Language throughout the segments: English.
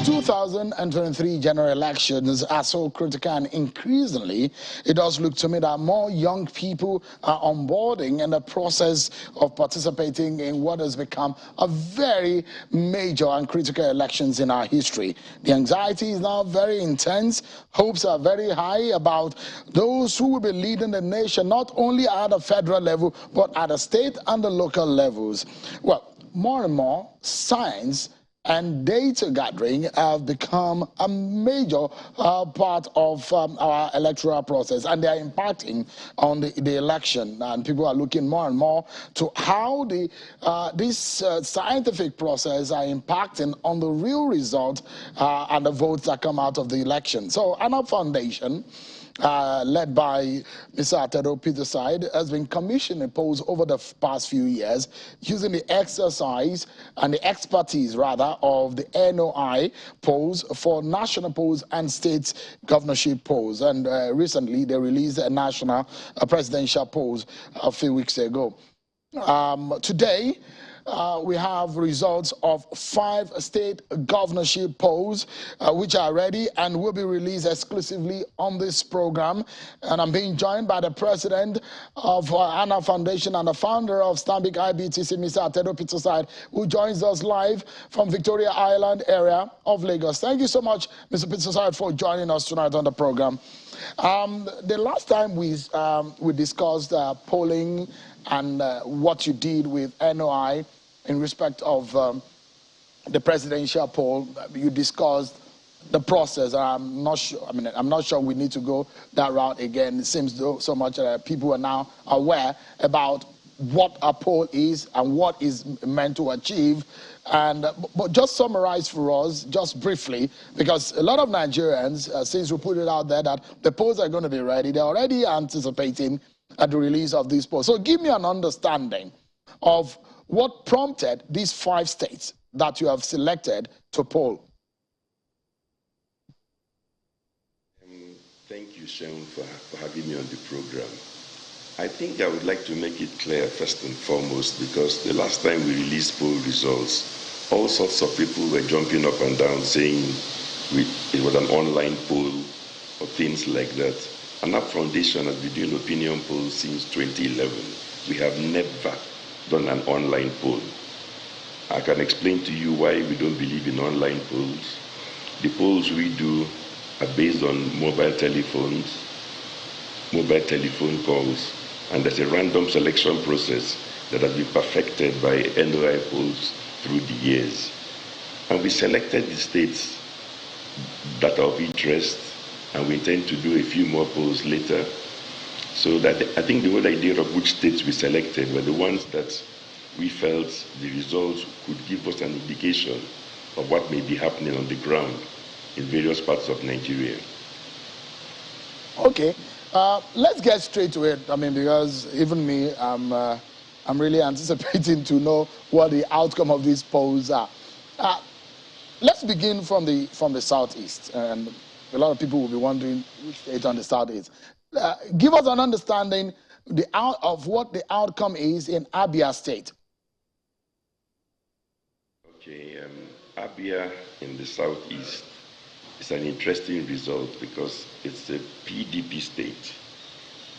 2023 general elections are so critical, and increasingly it does look to me that more young people are onboarding in the process of participating in what has become a very major and critical elections in our history. The anxiety is now very intense. Hopes are very high about those who will be leading the nation, not only at the federal level, but at the state and the local levels. Well, more and more science and data gathering have become a major part of our electoral process, and they are impacting on the election. And people are looking more and more to how this scientific process are impacting on the real result and the votes that come out of the election. So ANAP Foundation, led by Mr. Atedo Peterside, has been commissioning polls over the past few years using the exercise and the expertise, rather, of the NOI polls for national polls and state governorship polls. And recently, they released a national presidential polls a few weeks ago. Today, we have results of 5 state governorship polls, which are ready and will be released exclusively on this program. And I'm being joined by the president of ANAP Foundation and the founder of Stanbic IBTC, Mr. Atedo Peterside, who joins us live from Victoria Island area of Lagos. Thank you so much, Mr. Peterside, for joining us tonight on the program. The last time we discussed polling and what you did with NOI in respect of the presidential poll, you discussed the process. I'm not sure. I'm not sure we need to go that route again. It seems though so much people are now aware about what a poll is and what is meant to achieve. And but just summarize for us, just briefly, because a lot of Nigerians, since we put it out there that the polls are going to be ready, they're already anticipating at the release of these polls. So give me an understanding of what prompted these 5 states that you have selected to poll. Thank you, Sean, for having me on the program. I think I would like to make it clear first and foremost, because the last time we released poll results, all sorts of people were jumping up and down saying it was an online poll or things like that. ANAP Foundation has been doing opinion polls since 2011. We have never done an online poll. I can explain to you why we don't believe in online polls. The polls we do are based on mobile telephone calls, and there's a random selection process that has been perfected by NOI polls through the years. And we selected the states that are of interest, and we intend to do a few more polls later. So that I think the whole idea of which states we selected were the ones that we felt the results could give us an indication of what may be happening on the ground in various parts of Nigeria. Okay, let's get straight to it. Because even me, I'm really anticipating to know what the outcome of these polls are. Let's begin from the southeast, and a lot of people will be wondering which state on the south is. Give us an understanding of what the outcome is in Abia State. Okay, Abia in the southeast is an interesting result because it's a PDP state.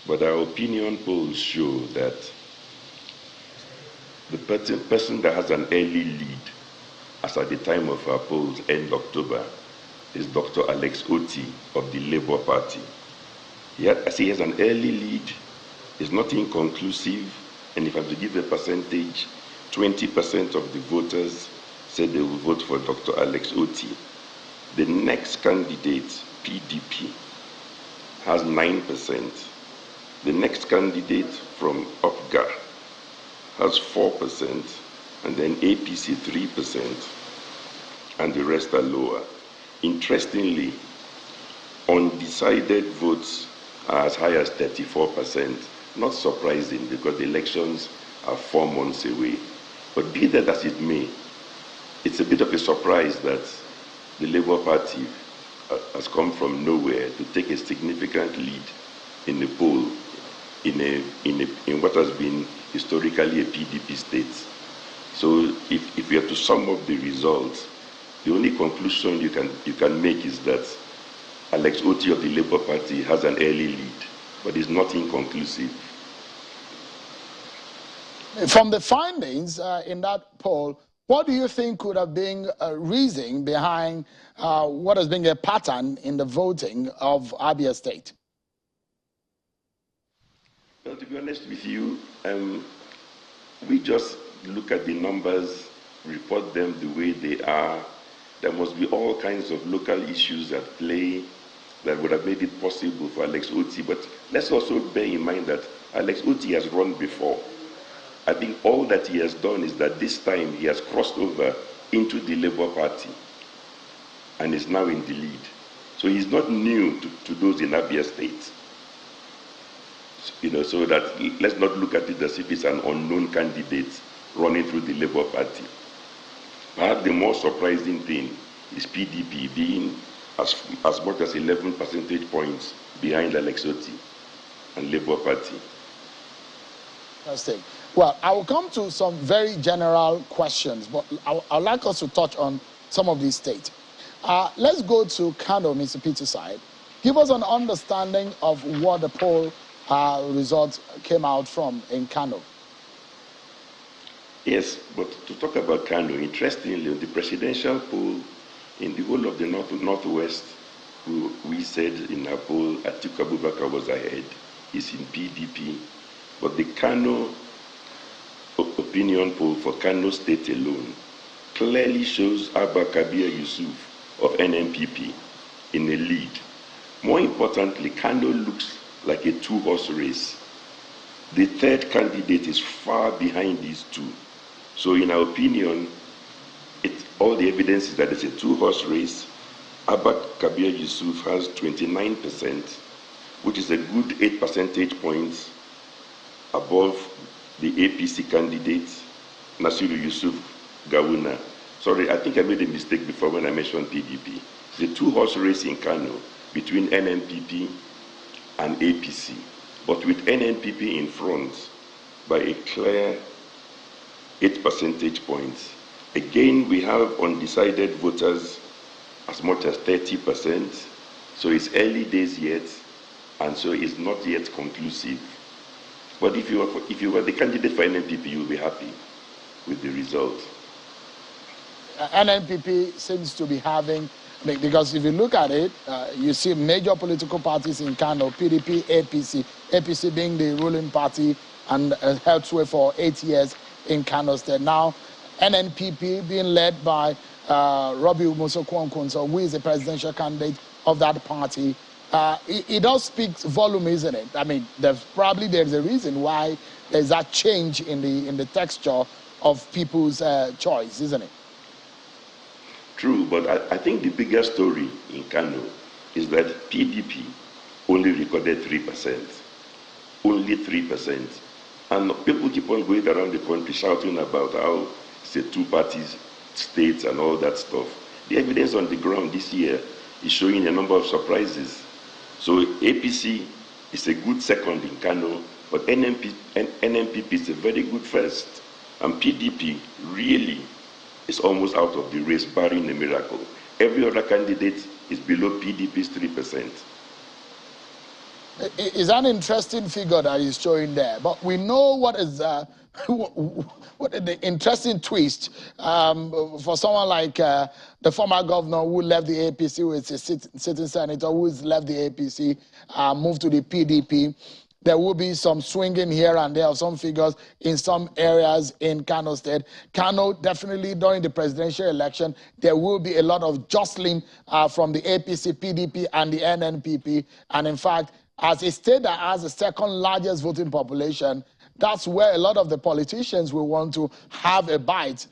But our opinion polls show that the person that has an early lead, as at the time of our polls, end October, is Dr. Alex Oti of the Labour Party. As he has an early lead, it's not inconclusive, and if I have to give a percentage, 20% of the voters said they will vote for Dr. Alex Oti. The next candidate, PDP, has 9%. The next candidate from UPGA has 4%, and then APC 3%, and the rest are lower. Interestingly, undecided votes are as high as 34%. Not surprising because the elections are 4 months away. But be that as it may, it's a bit of a surprise that the Labour Party has come from nowhere to take a significant lead in the poll in what has been historically a PDP state. So if we are to sum up the results, The only conclusion you can make is that Alex Otti of the Labour Party has an early lead, but it's not inconclusive. From the findings in that poll, what do you think could have been a reason behind what has been a pattern in the voting of Abia State? Well, to be honest with you, we just look at the numbers, report them the way they are. There must be all kinds of local issues at play that would have made it possible for Alex Otti. But let's also bear in mind that Alex Otti has run before. I think all that he has done is that this time he has crossed over into the Labour Party and is now in the lead. So he's not new to those in Abia State. So that let's not look at it as if it's an unknown candidate running through the Labour Party. Perhaps the more surprising thing is PDP being as much as 11 percentage points behind Alex Otti and Labour Party. Interesting. Well, I will come to some very general questions, but I'd like us to touch on some of these states. Let's go to Kano, Mr. Peterside. Give us an understanding of what the poll results came out from in Kano. Yes, but to talk about Kano, interestingly, the presidential poll in the whole of the Northwest, we said in our poll, Atiku Abubakar was ahead, is in PDP. But the Kano opinion poll for Kano State alone clearly shows Abba Kabir Yusuf of NNPP in a lead. More importantly, Kano looks like a two-horse race. The third candidate is far behind these two. So in our opinion, all the evidence is that it's a two-horse race. Abba Kabir Yusuf has 29%, which is a good 8 percentage points above the APC candidate, Nasiru Yusuf Gawuna. Sorry, I think I made a mistake before when I mentioned PDP. It's a two-horse race in Kano between NNPP and APC, but with NNPP in front by a clear 8 percentage points. Again, we have undecided voters as much as 30%, so it's early days yet, and so it's not yet conclusive. But if you were the candidate for NNPP, you'll be happy with the result. NNPP seems to be having, because if you look at it, you see major political parties in Kano, PDP, APC being the ruling party and held sway for 8 years in Kano State. Now, NNPP being led by Robbie Umoso-Kwankunso, who is the presidential candidate of that party. It does speak volume, isn't it? I mean, there's a reason why there's that change in the texture of people's choice, isn't it? True, but I think the bigger story in Kano is that PDP only recorded 3%. Only 3%. And people keep on going around the country shouting about how it's a two-party state and all that stuff. The evidence on the ground this year is showing a number of surprises. So APC is a good second in Kano, but NNPP is a very good first. And PDP really is almost out of the race, barring a miracle. Every other candidate is below PDP's 3%. It's an interesting figure that is showing there, but we know what is what the interesting twist for someone like the former governor who left the APC, who is a sitting senator who has left the APC, moved to the PDP. There will be some swinging here and there of some figures in some areas in Kano State. Kano, definitely during the presidential election, there will be a lot of jostling from the APC, PDP, and the NNPP. And in fact, as a state that has the second largest voting population, that's where a lot of the politicians will want to have a bite.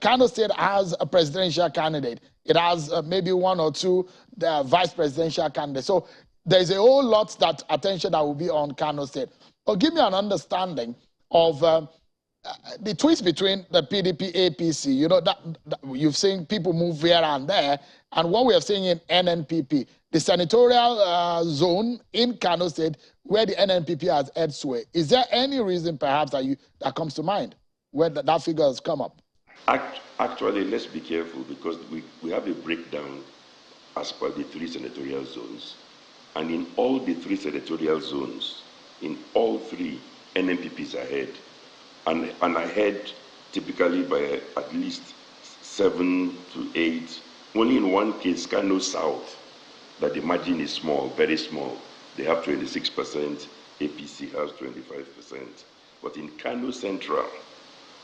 Kano State has a presidential candidate. It has maybe one or two vice presidential candidates. So there's a whole lot that attention that will be on Kano State. But give me an understanding of the twist between the PDP, APC. You know, that you've seen people move here and there, and what we are seeing in NNPP, the senatorial zone in Kano State, where the NNPP has head sway. Is there any reason, perhaps, that comes to mind where that figure has come up? Actually, let's be careful because we have a breakdown as per the 3 senatorial zones. And in all the 3 senatorial zones, in all 3, NMPPs are ahead. And ahead typically by at least 7 to 8. Only in one case, Kano South, that the margin is small, very small. They have 26%, APC has 25%. But in Kano Central,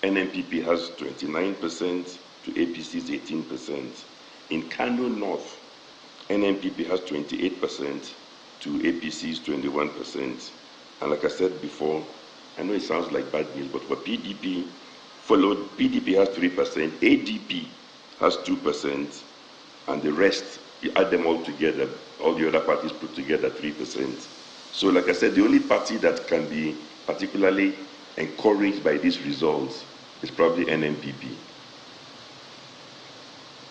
NMPP has 29% to APC's 18%. In Kano North, NMPP has 28% to APC's 21%. And like I said before, I know it sounds like bad news, but for PDP, PDP has 3%, ADP has 2%, and the rest, you add them all together, all the other parties put together 3%. So like I said, the only party that can be particularly encouraged by these results is probably NMPP.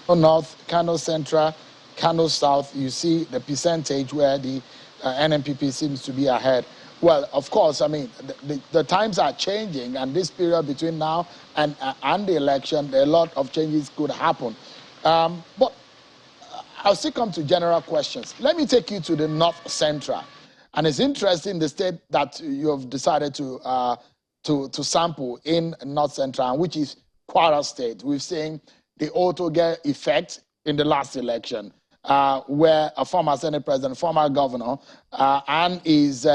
North, Kano Central, Kano South, you see the percentage where the NMPP seems to be ahead. Well, of course, I mean, the times are changing, and this period between now and the election, a lot of changes could happen. But I'll still come to general questions. Let me take you to the North Central. And it's interesting the state that you have decided to sample in North Central, which is Kwara State. We've seen the auto-get effect in the last election, where a former Senate president, former governor, and his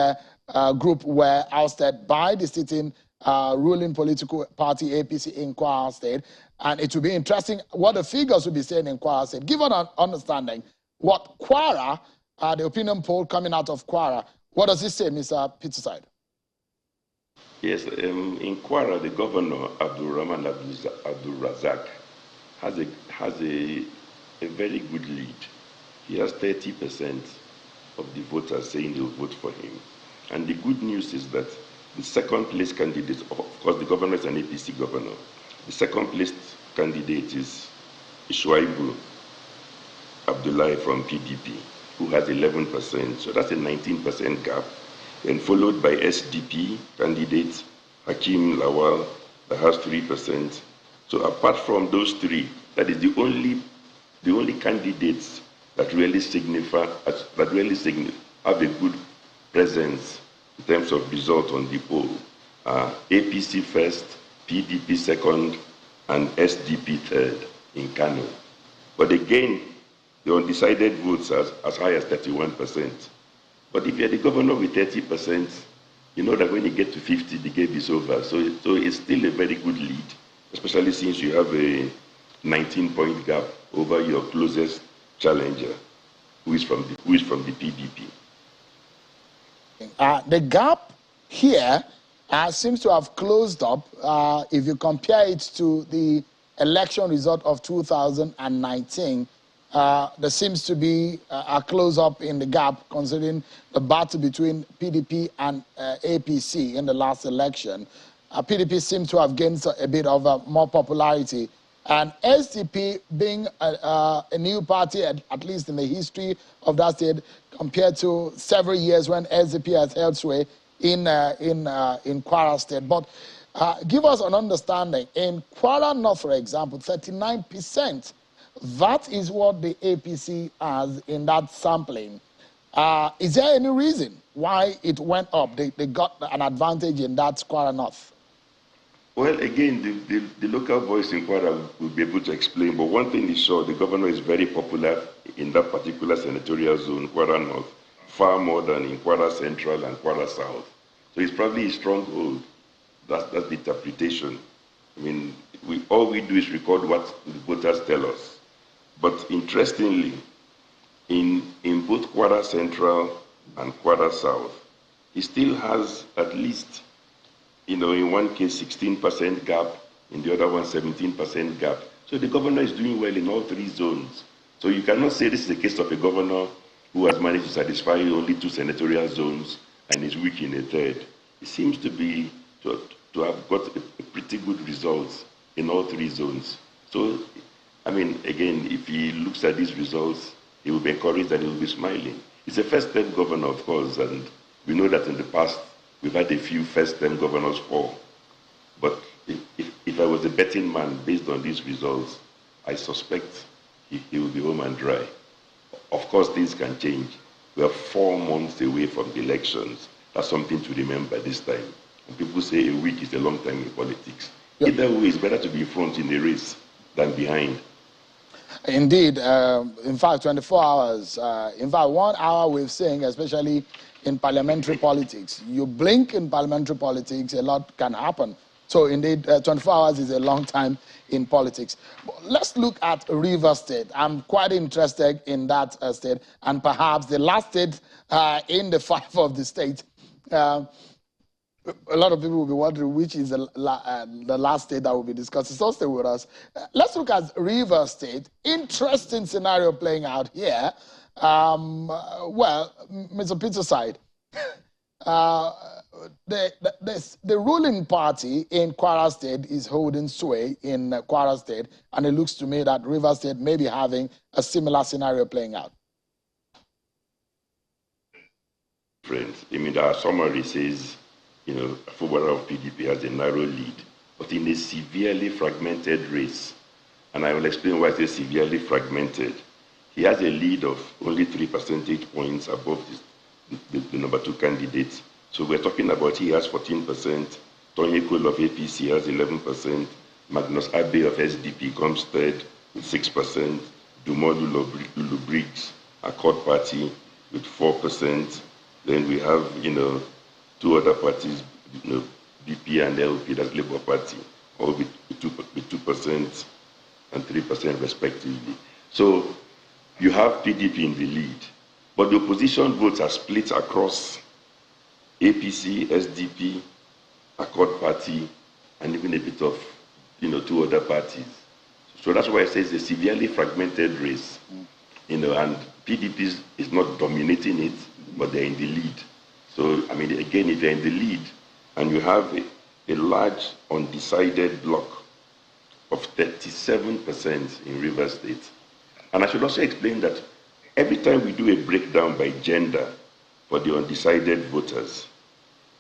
group were ousted by the sitting ruling political party APC in Kwara State. And it will be interesting what the figures will be saying in Kwara State. Give an understanding what Kwara, the opinion poll coming out of Kwara, what does it say, Mr. Peterside? Yes, in Kwara, the governor, Abdul Rahman Abdul Razak, has a very good lead. He has 30% of the voters saying they'll vote for him. And the good news is that the second place candidate, of course, the governor is an APC governor. The second place candidate is Ishuaibu Abdullahi from PDP, who has 11%. So that's a 19% gap. And followed by SDP candidate Hakim Lawal, that has 3%. So apart from those 3, that is the only candidates that really have a good presence in terms of result on the poll. APC first, PDP second, and SDP third in Kano. But again, the undecided votes are as high as 31%. But if you're the governor with 30%, you know that when you get to 50, the game is over. So it's still a very good lead, especially since you have a 19-point gap over your closest challenger, who is from the PDP. The gap here seems to have closed up if you compare it to the election result of 2019. There seems to be a close-up in the gap considering the battle between PDP and APC in the last election. PDP seems to have gained a bit of more popularity. And SDP being a new party, at least in the history of that state, compared to several years when SDP has held sway in Kwara State. But give us an understanding. In Kwara North, for example, 39%. That is what the APC has in that sampling. Is there any reason why it went up? They got an advantage in that Kwara North. Well, again, the local voice in Kwara will be able to explain, but one thing is sure, the governor is very popular in that particular senatorial zone, Kwara North, far more than in Kwara Central and Kwara South. So it's probably a stronghold. That's the interpretation. I mean, all we do is record what the voters tell us. But interestingly, in both Kwara Central and Kwara South, he still has at least, in one case 16% gap, in the other one 17% gap. So the governor is doing well in all 3 zones. So you cannot say this is a case of a governor who has managed to satisfy only 2 senatorial zones and is weak in a third. It seems to have got a pretty good results in all 3 zones. So, I mean, again, if he looks at these results, he will be encouraged and he will be smiling. He's a first-term governor, of course, and we know that in the past, we've had a few first-term governors fall. But if if I was a betting man based on these results, I suspect he will be home and dry. Of course, things can change. We are 4 months away from the elections. That's something to remember this time. And people say a week is a long time in politics. Yep. Either way, it's better to be in front in the race than behind. Indeed. In fact, 24 hours. In fact, 1 hour we're saying, especially in parliamentary politics. You blink in parliamentary politics, a lot can happen. So indeed, 24 hours is a long time in politics. But let's look at Rivers State. I'm quite interested in that state, and perhaps the last state in the 5 of the state. A lot of people will be wondering which is the last state that will be discussed. So stay with us. Let's look at Rivers State. Interesting scenario playing out here. Well, Mr. Peter's side. The ruling party in Kwara State is holding sway in Kwara State, and it looks to me that Rivers State may be having a similar scenario playing out. Friends, I mean, our summary says, you know, Fubara of PDP has a narrow lead, but in a severely fragmented race. And I will explain why it's severely fragmented. He has a lead of only 3 percentage points above the number 2 candidate. So we're talking about he has 14%, Tony Cole of APC has 11%, Magnus Abe of SDP comes third with 6%, Dumodu Lulu Briggs, Accord Party with 4%. Then we have, you know, 2 other parties, you know, BP and LP, that's Labour Party, all with 2% and 3% respectively. So you have PDP in the lead, but the opposition votes are split across APC, SDP, Accord Party, and even a bit of, you know, 2 other parties. So that's why I say it's a severely fragmented race, you know, and PDP is not dominating it, but they're in the lead. So, I mean, again, if you're in the lead and you have a large undecided block of 37% in Rivers State. And I should also explain that every time we do a breakdown by gender for the undecided voters,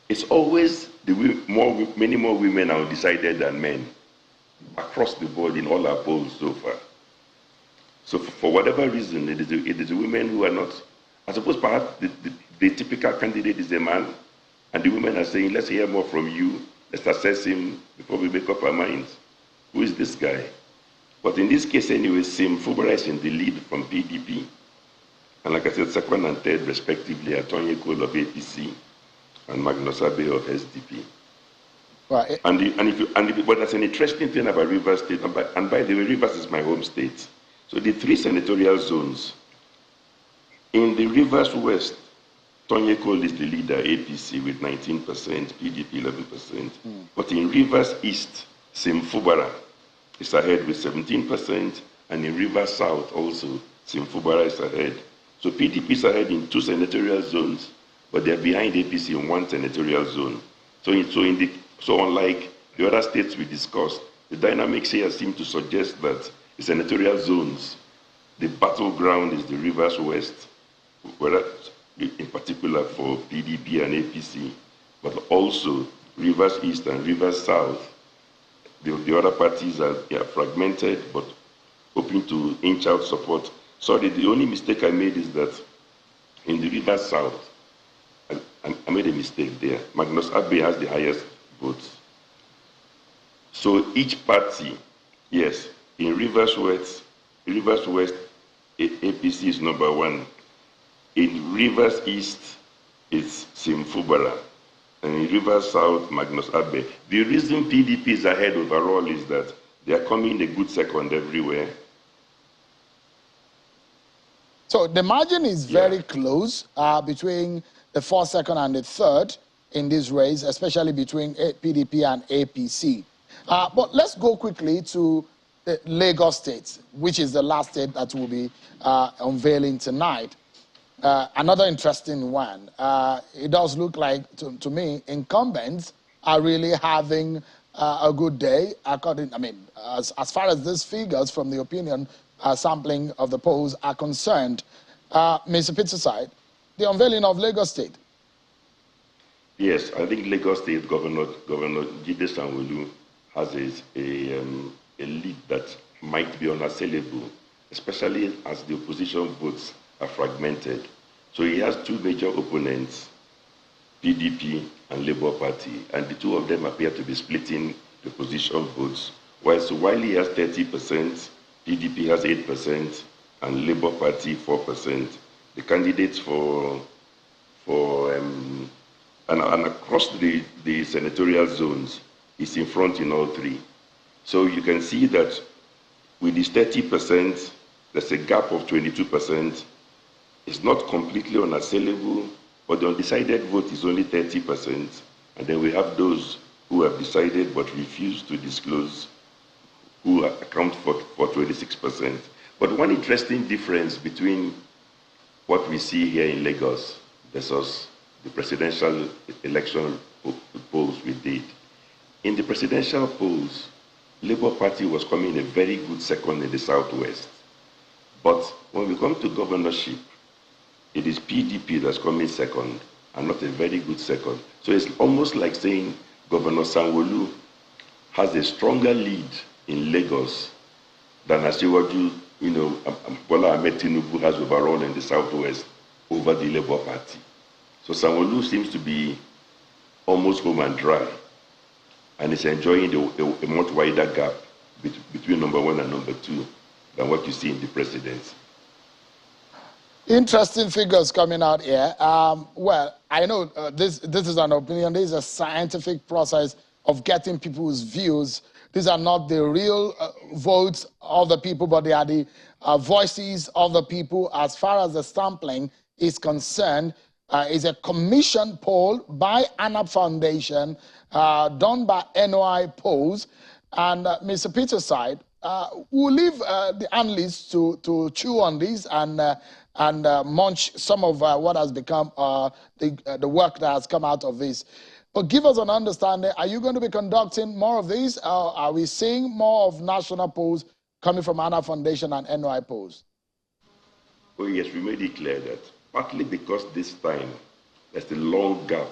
it's always many more women are undecided than men across the board in all our polls so far. So for whatever reason, it is the women who are not. I suppose perhaps the typical candidate is a man, and the women are saying, let's hear more from you, let's assess him before we make up our minds. Who is this guy? But in this case anyway, Sim Fubara is in the lead from PDP. And like I said, 2nd and 3rd respectively are Tony Cole of APC and Magnus Abe of SDP. Right. But that's an interesting thing about Rivers State, and by the way, Rivers is my home state. So the 3 senatorial zones, in the Rivers West, Tony Cole is the leader, APC with 19%, PDP 11%. But in Rivers East, Sim Fubara is ahead with 17%, and in Rivers South also, Sim Fubara is ahead. So PDP is ahead in 2 senatorial zones, but they're behind APC in 1 senatorial zone. So unlike the other states we discussed, the dynamics here seem to suggest that the senatorial zones, the battleground is the Rivers West, whereas in particular for PDP and APC, but also Rivers East and Rivers South. The other parties are fragmented, but hoping to inch out support. Sorry, the only mistake I made is that in the Rivers South, I made a mistake there. Magnus Abe has the highest votes. So each party, yes, in Rivers West, APC is number 1. In Rivers East, it's Sim Fubara. And in Rivers South, Magnus Abe. The reason PDP is ahead overall is that they are coming a good second everywhere. So the margin is very close between the 4th, 2nd, and the 3rd in this race, especially between PDP and APC. But let's go quickly to Lagos State, which is the last state that will be unveiling tonight. Another interesting one. It does look like, to me, incumbents are really having a good day. As far as these figures from the opinion sampling of the polls are concerned, Mr. Peterside, the unveiling of Lagos State. Yes, I think Lagos State Governor Jide Sanwo-Olu has a lead that might be unassailable, especially as the opposition votes are fragmented. So he has two major opponents, PDP and Labour Party, and the two of them appear to be splitting the opposition votes. While he has 30%, PDP has 8%, and Labour Party 4%. The candidates and across the senatorial zones is in front in all three. So you can see that with this 30%, there's a gap of 22%. It's not completely unassailable, but the undecided vote is only 30%. And then we have those who have decided but refuse to disclose, who account for 26%. But one interesting difference between what we see here in Lagos versus the presidential election polls we did. In the presidential polls, Labour Party was coming a very good second in the Southwest. But when we come to governorship, it is PDP that's coming second, and not a very good second. So it's almost like saying Governor Sanwo-Olu has a stronger lead in Lagos than Asiwaju, Bola Ahmed Tinubu has overall in the Southwest over the Labour Party. So Sanwo-Olu seems to be almost home and dry, and is enjoying a much wider gap between number one and number two than what you see in the presidency. Interesting figures coming out here. Well, I know this is an opinion. This is a scientific process of getting people's views. These are not the real votes of the people, but they are the voices of the people. As far as the sampling is concerned, is a commission poll by ANAP Foundation done by NOI polls. And Mr. Peter's side, we'll leave the analysts to chew on this and munch some of what has become the work that has come out of this. But give us an understanding, are you going to be conducting more of these? Are we seeing more of national polls coming from ANAP Foundation and NOI polls? Oh yes, we made it clear that partly because this time there's a long gap.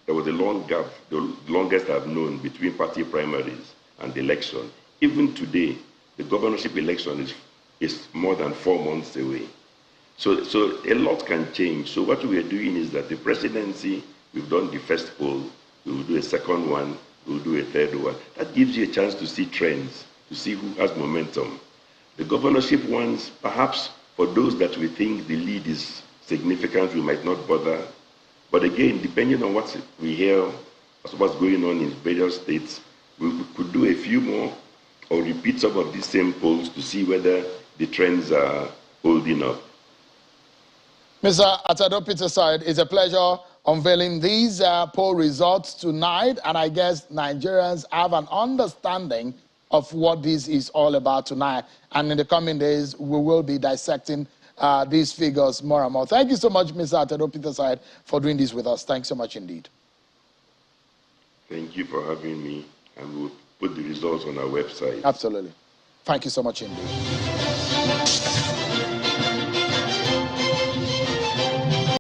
There was a long gap, the longest I've known, between party primaries and the election. Even today, the governorship election is more than 4 months away. So a lot can change. So what we are doing is that the presidency, we've done the first poll, we will do a second one, we will do a third one. That gives you a chance to see trends, to see who has momentum. The governorship ones, perhaps for those that we think the lead is significant, we might not bother. But again, depending on what we hear, what's going on in various states, we could do a few more or repeat some of these same polls to see whether the trends are holding up. Mr. Atado Peterside, it's a pleasure unveiling these poll results tonight, and I guess Nigerians have an understanding of what this is all about tonight. And in the coming days, we will be dissecting these figures more and more. Thank you so much, Mr. Atado Peterside, for doing this with us. Thanks so much indeed. Thank you for having me, and we'll put the results on our website. Absolutely. Thank you so much indeed.